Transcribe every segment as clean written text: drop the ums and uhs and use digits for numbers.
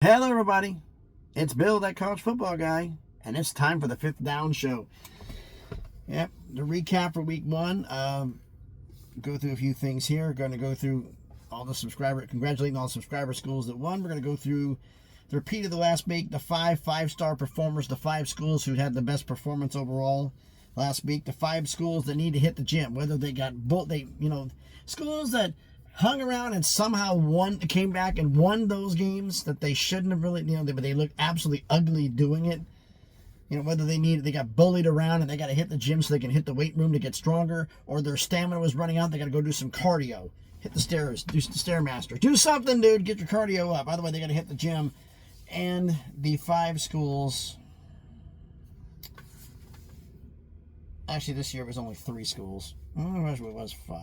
Hello, everybody. It's Bill, that college football guy, and it's time for the Fifth Down Show. Yep, the recap for week one. Go through a few things here. Going to go through all the congratulating all the subscriber schools that won. We're going to go through the repeat of the last week, the five-star performers, the 5 schools who had the best performance overall last week, the 5 schools that need to hit the gym, whether they got schools that hung around and somehow came back and won those games that they shouldn't have really, but they look absolutely ugly doing it. Whether they got bullied around and they got to hit the gym so they can hit the weight room to get stronger, or their stamina was running out, they got to go do some cardio, hit the stairs, do the Stairmaster, do something, dude, get your cardio up. By the way, they got to hit the gym. And the 5 schools, actually this year it was only 3 schools. I wish it was 5.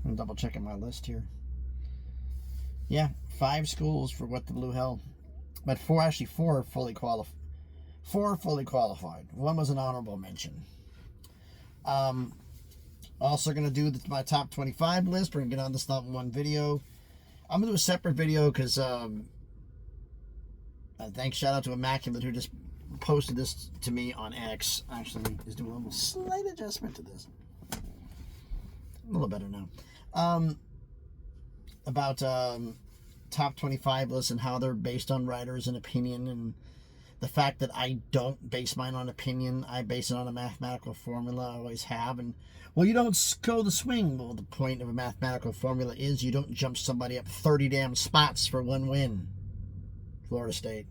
I'm double checking my list here. Yeah, 5 schools for What the Blue Hell, but 4 fully qualified. 4 fully qualified. 1 was an honorable mention. Also going to do my top 25 list. We're going to get on this not in one video. I'm going to do a separate video because thanks, shout out to Immaculate who just posted this to me on X. Actually, is doing a little slight adjustment to this. A little better now. About top 25 lists and how they're based on writers and opinion, and the fact that I don't base mine on opinion. I base it on a mathematical formula. I always have. And well, you don't go the swing. Well, the point of a mathematical formula is you don't jump somebody up 30 damn spots for 1 win. Florida State.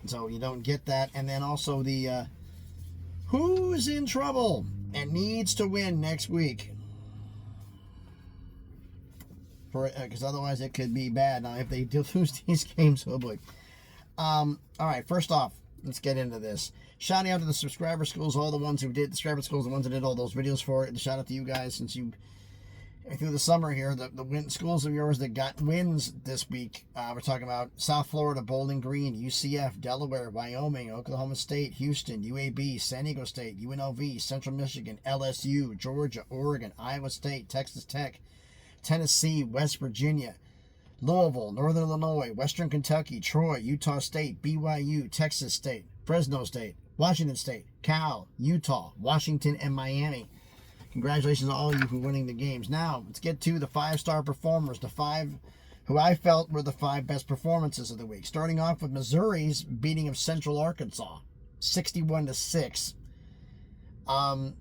So you don't get that. And then also the who's in trouble and needs to win next week, because otherwise it could be bad. Now, if they do lose these games, oh boy. All right, first off, let's get into this. Shouting out to the subscriber schools, all the ones who did, the subscriber schools, the ones that did all those videos for it. And shout out to you guys, since you, through the summer here, the schools of yours that got wins this week. We're talking about South Florida, Bowling Green, UCF, Delaware, Wyoming, Oklahoma State, Houston, UAB, San Diego State, UNLV, Central Michigan, LSU, Georgia, Oregon, Iowa State, Texas Tech, Tennessee, West Virginia, Louisville, Northern Illinois, Western Kentucky, Troy, Utah State, BYU, Texas State, Fresno State, Washington State, Cal, Utah, Washington, and Miami. Congratulations to all of you for winning the games. Now, let's get to the 5-star performers, the 5 who I felt were the 5 best performances of the week. Starting off with Missouri's beating of Central Arkansas, 61-6. Bo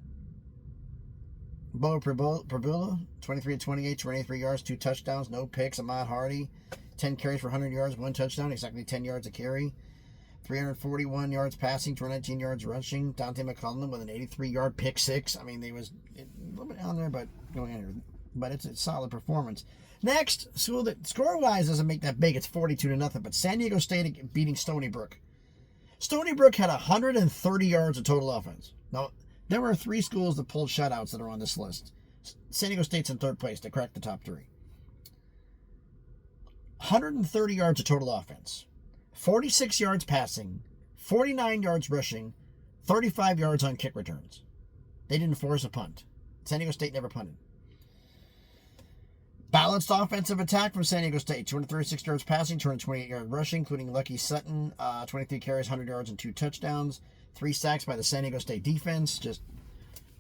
Prabula, 23-28, 23 yards, 2 touchdowns, no picks. Ahmad Hardy, 10 carries for 100 yards, 1 touchdown, exactly 10 yards a carry. 341 yards passing, 219 yards rushing. Dante McCullum with an 83-yard pick 6. I mean, they was a little bit on there, but going in here. But it's a solid performance. Next, school that score-wise doesn't make that big. It's 42-0. But San Diego State beating Stony Brook. Stony Brook had 130 yards of total offense. Now, there were 3 schools that pulled shutouts that are on this list. San Diego State's in 3rd place. They cracked the top 3. 130 yards of total offense. 46 yards passing, 49 yards rushing, 35 yards on kick returns. They didn't force a punt. San Diego State never punted. Balanced offensive attack from San Diego State. 236 yards passing, 228 yards rushing, including Lucky Sutton, 23 carries, 100 yards, and 2 touchdowns. 3 sacks by the San Diego State defense.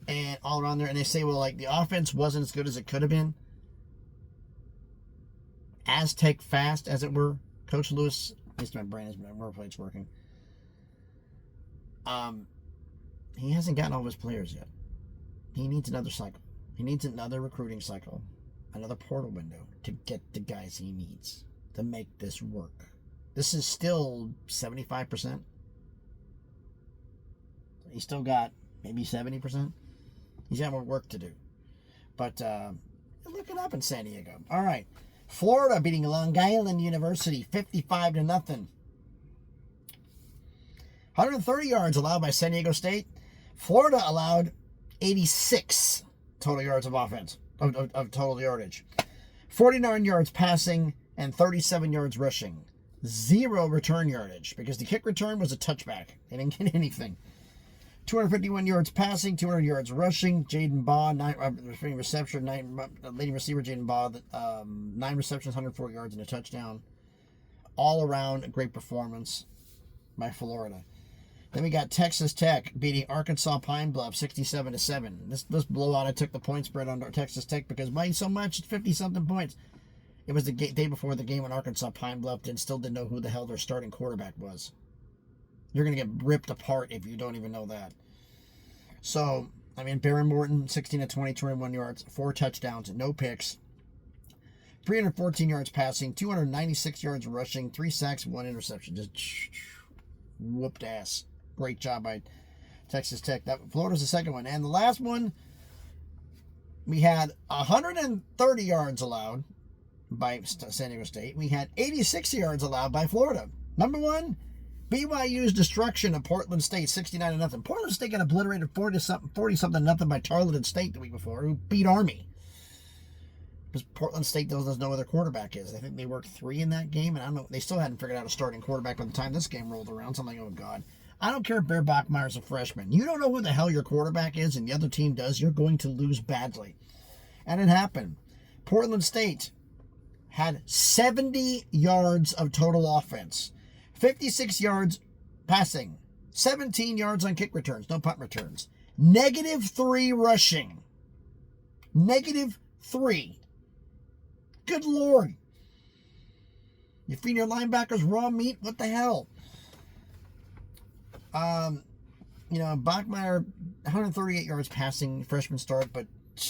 And all around there. And they say, well, like, the offense wasn't as good as it could have been. Aztec fast, as it were. Coach Lewis, at least my brain is, my wordplay's working. He hasn't gotten all of his players yet. He needs another cycle. He needs another recruiting cycle, another portal window to get the guys he needs to make this work. This is still 75%. He's still got maybe 70%. He's got more work to do. But look it up in San Diego. All right. Florida beating Long Island University 55-0. 130 yards allowed by San Diego State. Florida allowed 86 total yards of offense, of total yardage. 49 yards passing and 37 yards rushing. 0 return yardage because the kick return was a touchback. They didn't get anything. 251 yards passing, 200 yards rushing. Jaden Baugh, leading receiver, Jaden Baugh, 9 receptions, 104 yards, and a touchdown. All around a great performance by Florida. Then we got Texas Tech beating Arkansas Pine Bluff 67-7. This blowout, I took the point spread on Texas Tech because by so much, it's 50-something points. It was the day before the game when Arkansas Pine Bluff still didn't know who the hell their starting quarterback was. You're going to get ripped apart if you don't even know that. So, I mean, Baron Morton, 16 of 20, 21 yards, 4 touchdowns, no picks. 314 yards passing, 296 yards rushing, 3 sacks, 1 interception. Just whooped ass. Great job by Texas Tech. Florida's the second one. And the last one, we had 130 yards allowed by San Diego State. We had 86 yards allowed by Florida. Number one, BYU's destruction of Portland State, 69-0. Portland State got obliterated 40-something nothing by Tarleton State the week before, who beat Army. Because Portland State doesn't know who their quarterback is. I think they worked 3 in that game, and I don't know. They still hadn't figured out a starting quarterback by the time this game rolled around. So I'm like, oh God. I don't care if Bear Bachmeier's a freshman. You don't know who the hell your quarterback is, and the other team does. You're going to lose badly. And it happened. Portland State had 70 yards of total offense. 56 yards passing, 17 yards on kick returns, no punt returns. -3 rushing. -3. Good Lord. You feed your linebackers raw meat? What the hell? Bachmeier, 138 yards passing, freshman start, but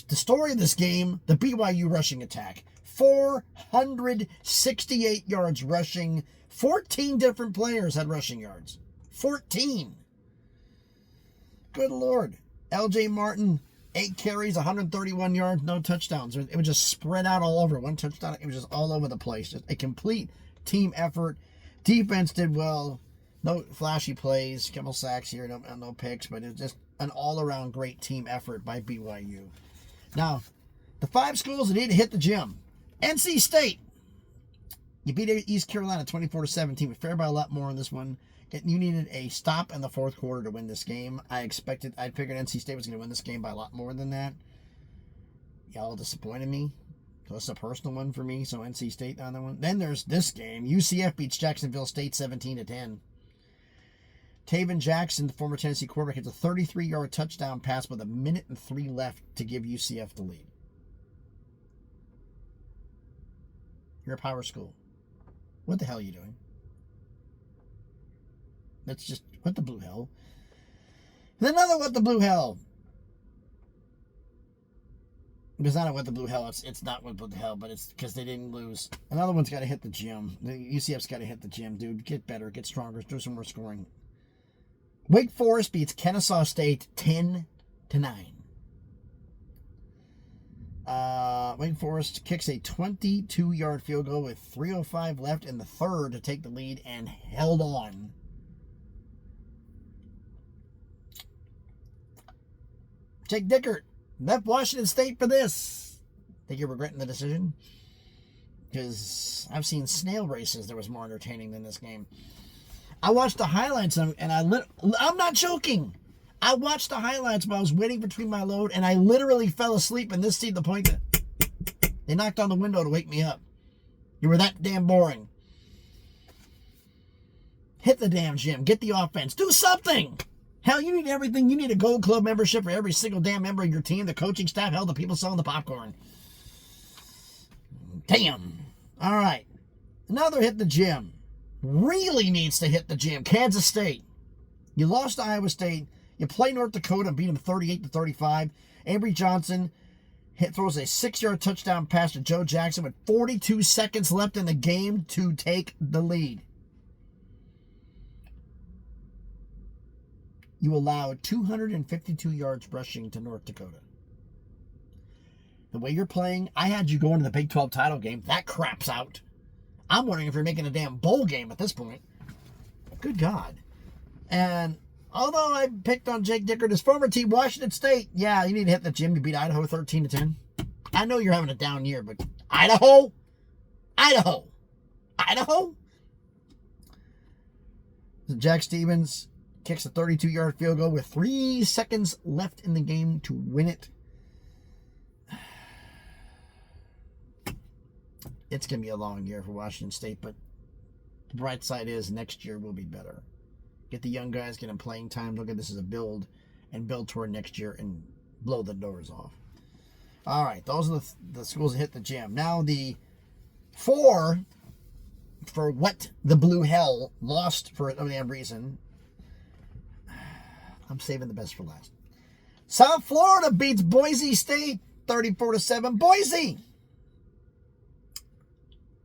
the story of this game, the BYU rushing attack. 468 yards rushing. 14 different players had rushing yards. 14. Good Lord. LJ Martin, 8 carries, 131 yards, no touchdowns. It was just spread out all over. 1 touchdown. It was just all over the place. Just a complete team effort. Defense did well. No flashy plays. Couple sacks here, no picks, but it was just an all-around great team effort by BYU. Now, the 5 schools that need to hit the gym. NC State. You beat East Carolina 24-17. We fared by a lot more in this one. You needed a stop in the 4th quarter to win this game. I figured NC State was going to win this game by a lot more than that. Y'all disappointed me. So that's a personal one for me. So NC State on that one. Then there's this game. UCF beats Jacksonville State 17-10. Taven Jackson, the former Tennessee quarterback, hits a 33-yard touchdown pass with 1:03 left to give UCF the lead. You're a power school. What the hell are you doing? That's just, what the blue hell? And another what the blue hell. It's not a what the blue hell. It's not what the hell, but it's because they didn't lose. Another one's got to hit the gym. The UCF's got to hit the gym, dude. Get better, get stronger, do some more scoring. Wake Forest beats Kennesaw State 10-9. Wake Forest kicks a 22-yard field goal with 3:05 left in the 3rd to take the lead and held on. Jake Dickert left Washington State for this. Think you're regretting the decision? Because I've seen snail races that was more entertaining than this game. I watched the highlights and I'm not joking. I watched the highlights while I was waiting between my load, and I literally fell asleep in this seat to the point that they knocked on the window to wake me up. You were that damn boring. Hit the damn gym. Get the offense. Do something. Hell, you need everything. You need a Gold Club membership for every single damn member of your team, the coaching staff, hell, the people selling the popcorn. Damn. All right. Another hit the gym. Really needs to hit the gym. Kansas State. You lost to Iowa State. You play North Dakota and beat them 38-35. Avery Johnson throws a 6-yard touchdown pass to Joe Jackson with 42 seconds left in the game to take the lead. You allowed 252 yards rushing to North Dakota. The way you're playing, I had you going to the Big 12 title game. That crap's out. I'm wondering if you're making a damn bowl game at this point. Good God. And although I picked on Jake Dickert, his former team, Washington State, yeah, you need to hit the gym to beat Idaho 13-10. I know you're having a down year, but Idaho? Jack Stevens, kicks a 32-yard field goal with 3 seconds left in the game to win it. It's going to be a long year for Washington State, but the bright side is next year will be better. Get the young guys, get them playing time. Look at this as a build, and build toward next year and blow the doors off. All right, those are the schools that hit the gym. Now the 4 for what the Blue Hell lost for no damn reason. I'm saving the best for last. South Florida beats Boise State 34-7. Boise!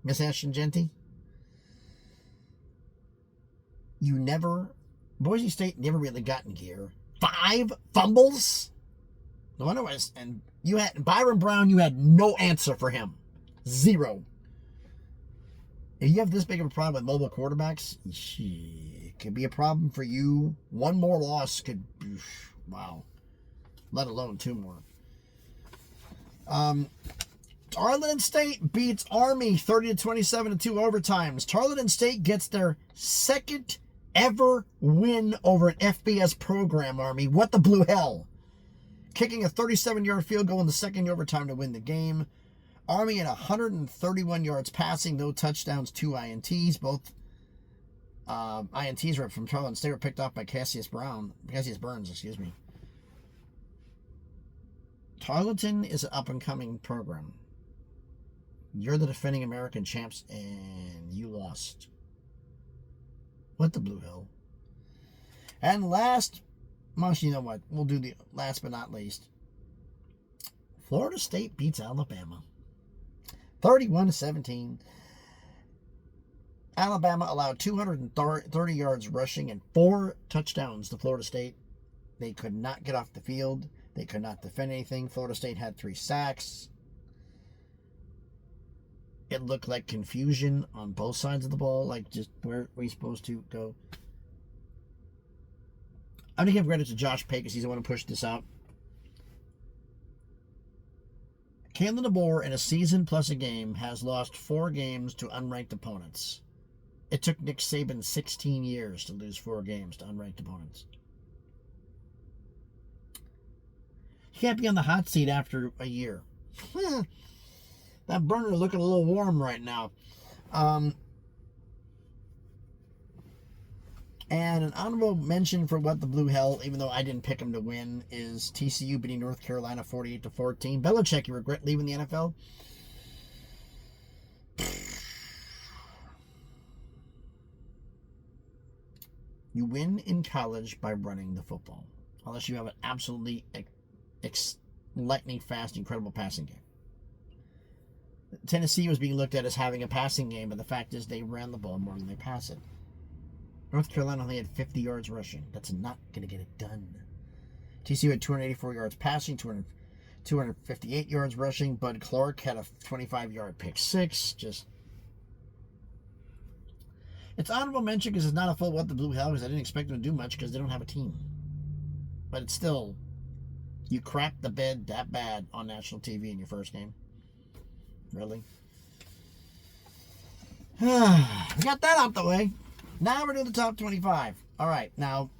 Miss Ashton Genty? Boise State never really got in gear. 5 fumbles? No wonder why. And you had Byron Brown, you had no answer for him. 0. If you have this big of a problem with mobile quarterbacks, it could be a problem for you. 1 more loss could, wow. Let alone 2 more. Tarleton State beats Army 30-27 in 2 overtimes. Tarleton State gets their 2nd ever win over an FBS program, Army. What the blue hell? Kicking a 37-yard field goal in the 2nd overtime to win the game. Army at 131 yards passing, no touchdowns, 2 INTs. Both INTs were from Tarleton State, were picked off by Cassius Burns. Tarleton is an up-and-coming program. You're the defending American champs, and you lost. What the blue hell? And last, you know what? We'll do the last but not least. Florida State beats Alabama 31-17. Alabama allowed 230 yards rushing and 4 touchdowns to Florida State. They could not get off the field. They could not defend anything. Florida State had 3 sacks. It looked like confusion on both sides of the ball. Like, just where are we supposed to go? I'm going to give credit to Josh Pate because he's the one who pushed this out. Kalen DeBoer, in a season plus a game, has lost 4 games to unranked opponents. It took Nick Saban 16 years to lose 4 games to unranked opponents. He can't be on the hot seat after a year. That burner looking a little warm right now. And an honorable mention for what the blue hell, even though I didn't pick him to win, is TCU beating North Carolina 48-14. Belichick, you regret leaving the NFL? You win in college by running the football, unless you have an absolutely lightning fast, incredible passing game. Tennessee was being looked at as having a passing game, but the fact is they ran the ball more than they pass it. North Carolina only had 50 yards rushing. That's not going to get it done. TCU had 284 yards passing, 258 yards rushing. Bud Clark had a 25-yard pick 6. It's honorable mention because it's not a full what the blue hell, because I didn't expect them to do much because they don't have a team. But it's still, you crapped the bed that bad on national TV in your first game. Really? We got that out the way. Now we're doing the top 25. All right, now.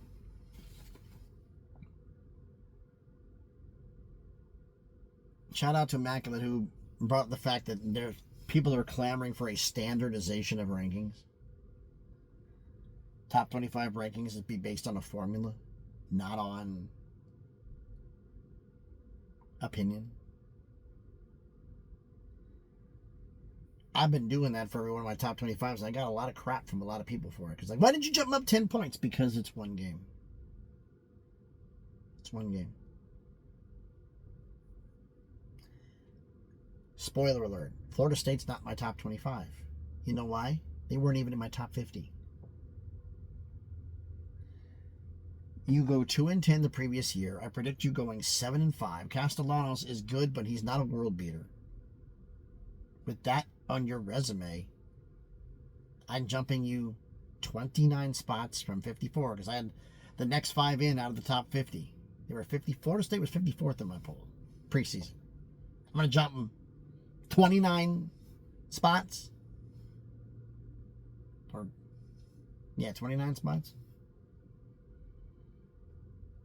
Shout out to Immaculate, who brought the fact that people are clamoring for a standardization of rankings. Top 25 rankings is be based on a formula, not on opinion. I've been doing that for every one of my top 25s, and I got a lot of crap from a lot of people for it. Because, like, why did you jump up 10 points? Because it's one game. It's one game. Spoiler alert. Florida State's not my top 25. You know why? They weren't even in my top 50. You go 2-10 the previous year. I predict you going 7-5. Castellanos is good, but he's not a world beater. With that on your resume, I'm jumping you 29 spots from 54 because I had the next 5 in out of the top 50. They were 50. Florida State was 54th in my poll preseason. I'm going to jump them 29 spots. 29 spots.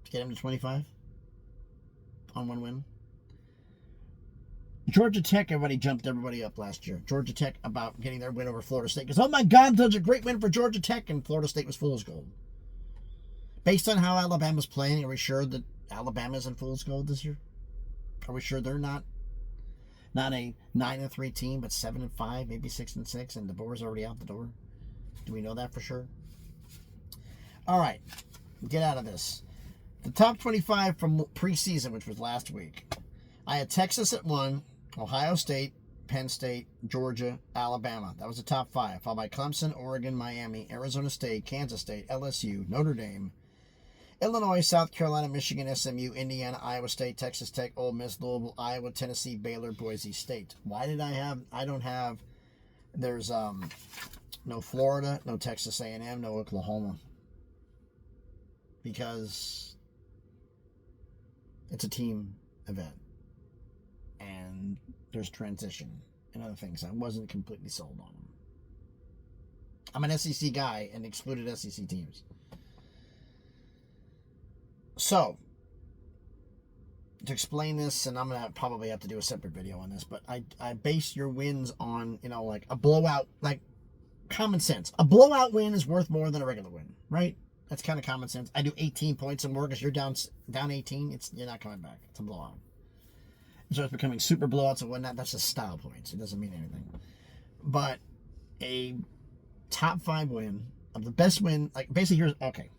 to get him to 25 on one win. Georgia Tech, everybody jumped everybody up last year. Georgia Tech about getting their win over Florida State. Because, oh my God, that's a great win for Georgia Tech. And Florida State was fool's gold. Based on how Alabama's playing, are we sure that Alabama's in fool's gold this year? Are we sure they're not a 9-3 team, but 7-5, maybe 6-6, and DeBoer's already out the door? Do we know that for sure? All right, get out of this. The top 25 from preseason, which was last week. I had Texas at 1, Ohio State, Penn State, Georgia, Alabama. That was the top 5. Followed by Clemson, Oregon, Miami, Arizona State, Kansas State, LSU, Notre Dame, Illinois, South Carolina, Michigan, SMU, Indiana, Iowa State, Texas Tech, Ole Miss, Louisville, Iowa, Tennessee, Baylor, Boise State. Why did I don't have, there's no Florida, no Texas A&M, no Oklahoma. Because it's a team event. And there's transition and other things. I wasn't completely sold on them. I'm an SEC guy and excluded SEC teams. So, to explain this, and I'm going to probably have to do a separate video on this, but I base your wins on, like a blowout, like common sense. A blowout win is worth more than a regular win, right? That's kind of common sense. I do 18 points or more because you're down 18. You're not coming back. It's a blowout. So it's becoming super blowouts and whatnot. That's just style points. It doesn't mean anything. But a top 5 win of the best win, like basically here's, okay,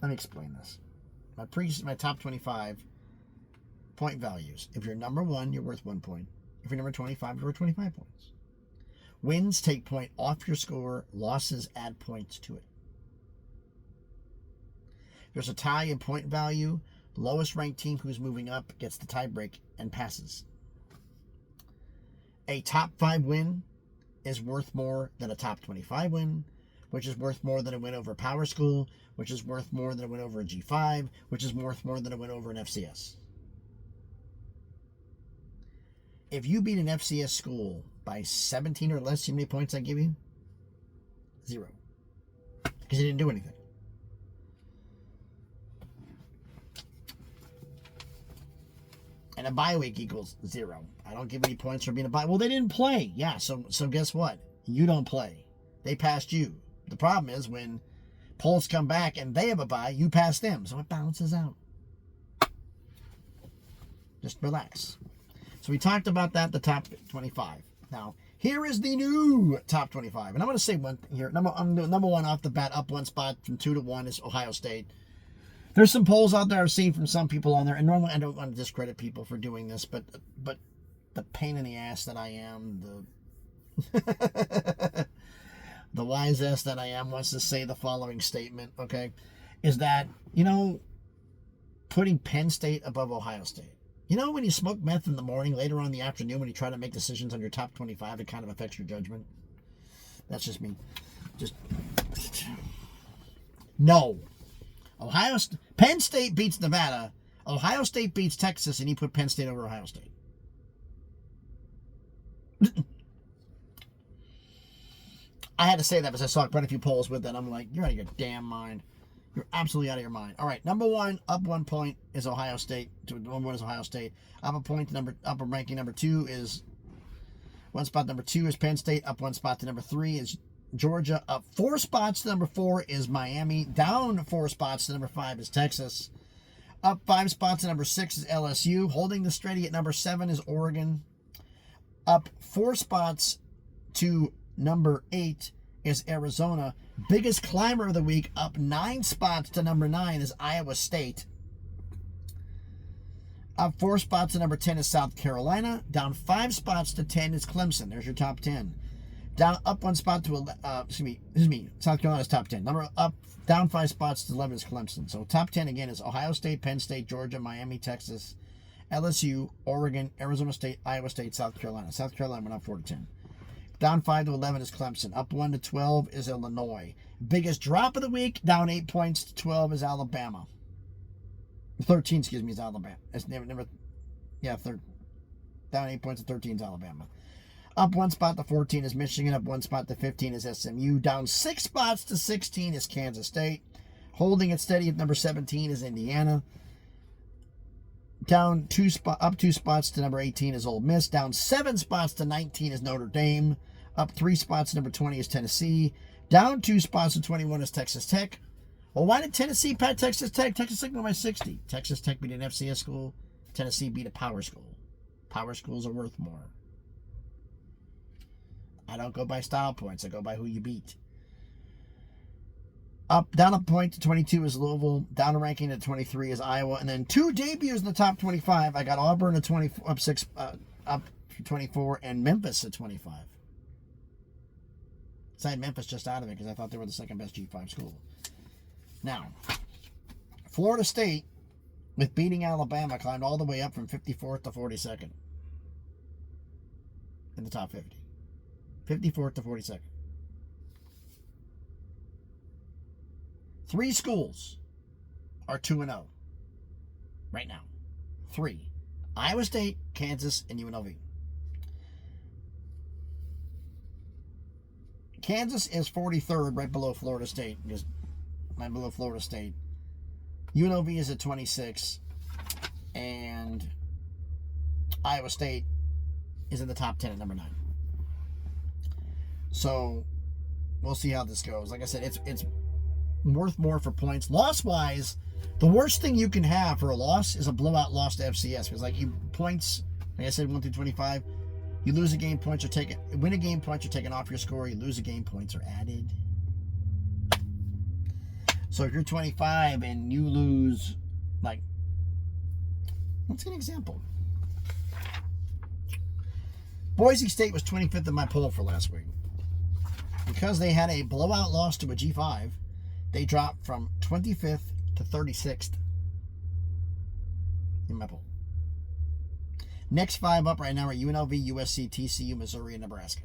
let me explain this. My top 25 point values. If you're number 1, you're worth 1 point. If you're number 25, you're worth 25 points. Wins take point off your score. Losses add points to it. There's a tie in point value. Lowest ranked team who's moving up gets the tie break and passes. A top 5 win is worth more than a top 25 win, which is worth more than a win over Power School, which is worth more than a win over a G5, which is worth more than a win over an FCS. If you beat an FCS school by 17 or less, how many points I give you? 0. Because you didn't do anything. And a bye week equals 0. I don't give any points for being a bye. Well, they didn't play. Yeah, so guess what? You don't play. They passed you. The problem is when polls come back and they have a bye, you pass them. So it balances out. Just relax. So we talked about that, the top 25. Now, here is the new top 25. And I'm going to say one thing here. Number 1 off the bat, up 1 spot from 2 to 1 is Ohio State. There's some polls out there I've seen from some people on there, and normally I don't want to discredit people for doing this, but the pain in the ass that I am, the wise ass that I am wants to say the following statement, okay, is that, putting Penn State above Ohio State. When you smoke meth in the morning, later on in the afternoon, when you try to make decisions on your top 25, it kind of affects your judgment. That's just me. No. Penn State beats Nevada. Ohio State beats Texas, and you put Penn State over Ohio State. I had to say that because I saw quite a few polls with that. I'm like, you're out of your damn mind. You're absolutely out of your mind. All right, number 1, up 1 point is Ohio State. Number 1 is Ohio State. Up a point, upper ranking number 2 is 1 spot. Number 2 is Penn State. Up 1 spot to number 3 is Georgia. Up 4 spots to number 4 is Miami. Down 4 spots to number 5 is Texas. Up 5 spots to number 6 is LSU. Holding the steady at number 7 is Oregon. Up 4 spots to number 8 is Arizona. Biggest climber of the week, up 9 spots to number 9 is Iowa State. Up 4 spots to number 10 is South Carolina. Down 5 spots to 10 is Clemson. There's your top 10. Up 1 spot to South Carolina's top 10. Down 5 spots to 11 is Clemson. So top 10 again is Ohio State, Penn State, Georgia, Miami, Texas, LSU, Oregon, Arizona State, Iowa State, South Carolina. South Carolina went up 4 to 10. Down 5 to 11 is Clemson. Up 1 to 12 is Illinois. Biggest drop of the week, down 8 points to 12 is Alabama. 13, is Alabama. It's never down 8 points to 13 is Alabama. Up 1 spot to 14 is Michigan. Up 1 spot to 15 is SMU. Down 6 spots to 16 is Kansas State. Holding it steady at number 17 is Indiana. Up 2 spots to number 18 is Ole Miss. Down 7 spots to 19 is Notre Dame. Up 3 spots to number 20 is Tennessee. Down 2 spots to 21 is Texas Tech. Well, why did Tennessee pat Texas Tech? Texas Tech went by 60. Texas Tech beat an FCS school. Tennessee beat a power school. Power schools are worth more. I don't go by style points. I go by who you beat. Down a point to 22 is Louisville. Down a ranking to 23 is Iowa. And then 2 debuts in the top 25. I got Auburn at 24, up 24, and Memphis at 25. So I had Memphis just out of it because I thought they were the second best G5 school. Now, Florida State, with beating Alabama, climbed all the way up from 54th to 42nd in the top 50. 54th to 42nd. 3 schools are 2-0 right now. 3. Iowa State, Kansas, and UNLV. Kansas is 43rd, right below Florida State. Just right below Florida State. UNLV is at 26. And Iowa State is in the top 10 at number 9. So we'll see how this goes. Like I said, it's worth more for points. Loss-wise, the worst thing you can have for a loss is a blowout loss to FCS. Because, like, you points, like I said, 1 through 25, you lose a game, points are taken. Win a game, points are taken off your score. You lose a game, points are added. So if you're 25 and you lose, like, let's get an example. Boise State was 25th in my poll for last week. Because they had a blowout loss to a G5, they dropped from 25th to 36th in my poll. Next 5 up right now are UNLV, USC, TCU, Missouri, and Nebraska.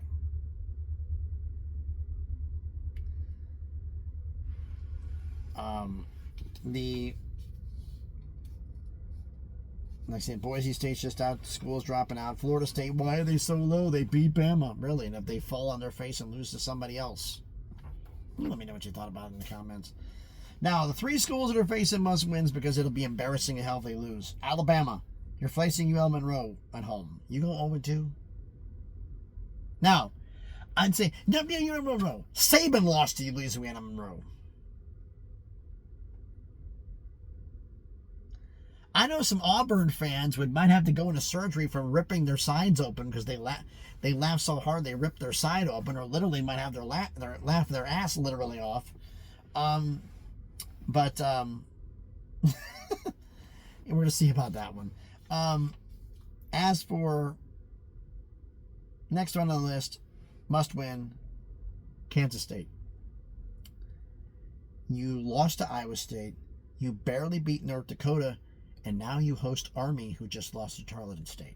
Like I said, Boise State's just out. School's dropping out. Florida State, why are they so low? They beat Bama. Really? And if they fall on their face and lose to somebody else. Let me know what you thought about it in the comments. Now, the 3 schools that are facing must-wins because it'll be embarrassing in hell if they lose. Alabama, you're facing UL Monroe at home. You go 0-2. Now, I'd say, UL Monroe. Saban lost to Louisiana Monroe. I know some Auburn fans might have to go into surgery from ripping their sides open because they laugh so hard they ripped their side open, or literally might have their ass literally off. But we're gonna see about that one. As for next one on the list, must win, Kansas State. You lost to Iowa State. You barely beat North Dakota. And now you host Army, who just lost to Tarleton State.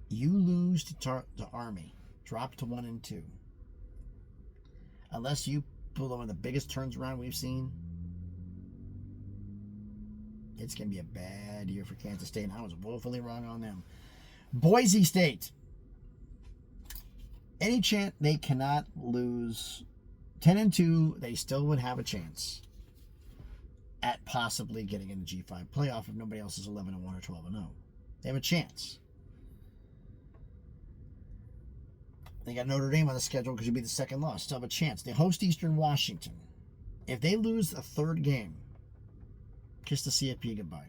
You lose to Army, drop to 1-2. Unless you pull one of the biggest turns around we've seen, it's going to be a bad year for Kansas State, and I was woefully wrong on them. Boise State. Any chance they cannot lose 10-2, they still would have a chance at possibly getting in the G5 playoff if nobody else is 11-1 or 12-0. They have a chance. They got Notre Dame on the schedule because you'll be the second loss. Still have a chance. They host Eastern Washington. If they lose a 3rd game, kiss the CFP goodbye.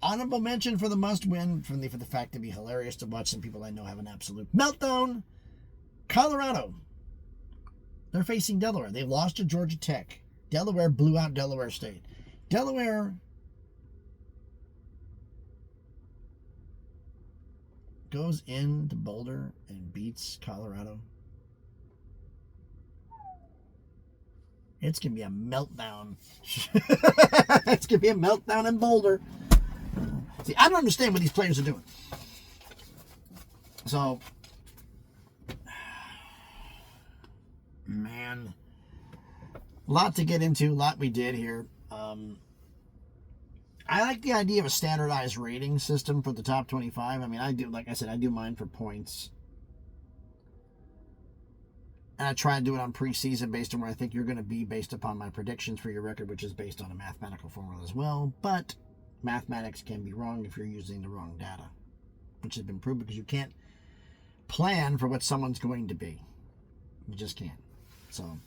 Honorable mention for the must-win for the fact to be hilarious to watch some people I know have an absolute meltdown. Colorado. They're facing Delaware. They lost to Georgia Tech. Delaware blew out Delaware State. Delaware goes into Boulder and beats Colorado. It's going to be a meltdown. It's going to be a meltdown in Boulder. See, I don't understand what these players are doing. So, man, a lot to get into, a lot we did here. I like the idea of a standardized rating system for the top 25. I mean, I do, like I said, I do mine for points. And I try to do it on preseason based on where I think you're going to be based upon my predictions for your record, which is based on a mathematical formula as well. But mathematics can be wrong if you're using the wrong data, which has been proven because you can't plan for what someone's going to be. You just can't. So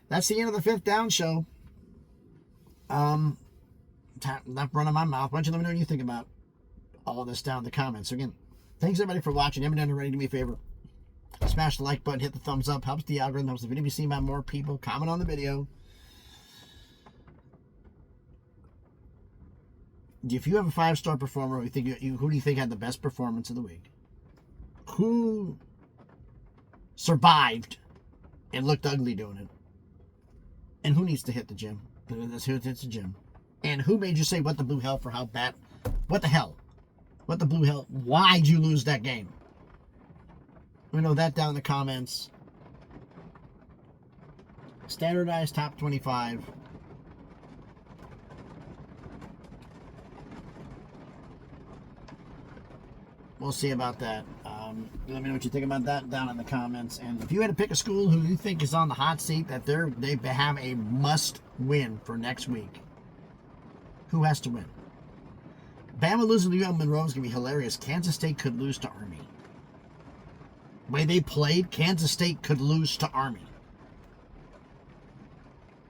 that's the end of the 5th Down show. Enough running my mouth. Why don't you let me know what you think about all of this down in the comments. So again, thanks everybody for watching. Haven't done it already, do me a favor. Smash the like button, hit the thumbs up, helps the algorithm, helps the video be seen by more people. Comment on the video. If you have a 5-star performer, who do you think had the best performance of the week? Who survived and looked ugly doing it? And who needs to hit the gym? That's who hits the gym. And who made you say, what the blue hell, for how bad? What the hell? What the blue hell? Why'd you lose that game? Let me know that down in the comments. Standardized top 25. We'll see about that. Let me know what you think about that down in the comments. And if you had to pick a school who you think is on the hot seat, that they have a must win for next week, who has to win? Bama losing to UL Monroe is going to be hilarious. Kansas State could lose to Army. The way they played, Kansas State could lose to Army.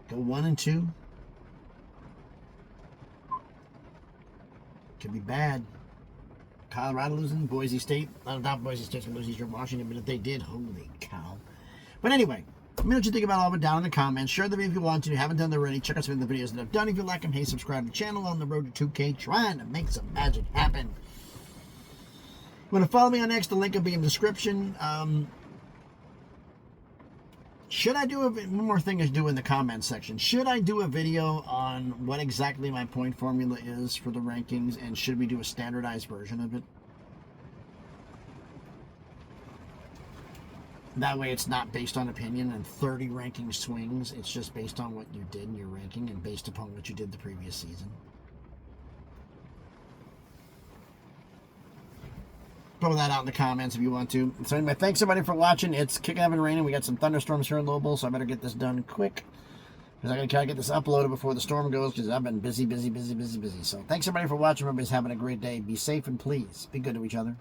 Go 1-2. Could be bad. Colorado losing, Boise State. I don't doubt Boise State's going to lose Eastern Washington, but if they did, holy cow. But anyway, let me know what you think about all of it down in the comments. Share the video if you want to. If you haven't done that already, check out some of the videos that I've done. If you like them, hey, subscribe to the channel. On the road to 2K, trying to make some magic happen. You want to follow me on X, the link will be in the description. Should I do one more thing is do in the comments section. Should I do a video on what exactly my point formula is for the rankings, and should we do a standardized version of it? That way it's not based on opinion and 30 ranking swings. It's just based on what you did in your ranking and based upon what you did the previous season. Throw that out in the comments if you want to. So anyway, thanks everybody for watching. It's kicking up and raining. We got some thunderstorms here in Louisville, so I better get this done quick, because I gotta try to get this uploaded before the storm goes, because I've been busy. So thanks everybody for watching. Everybody's having a great day. Be safe and please be good to each other.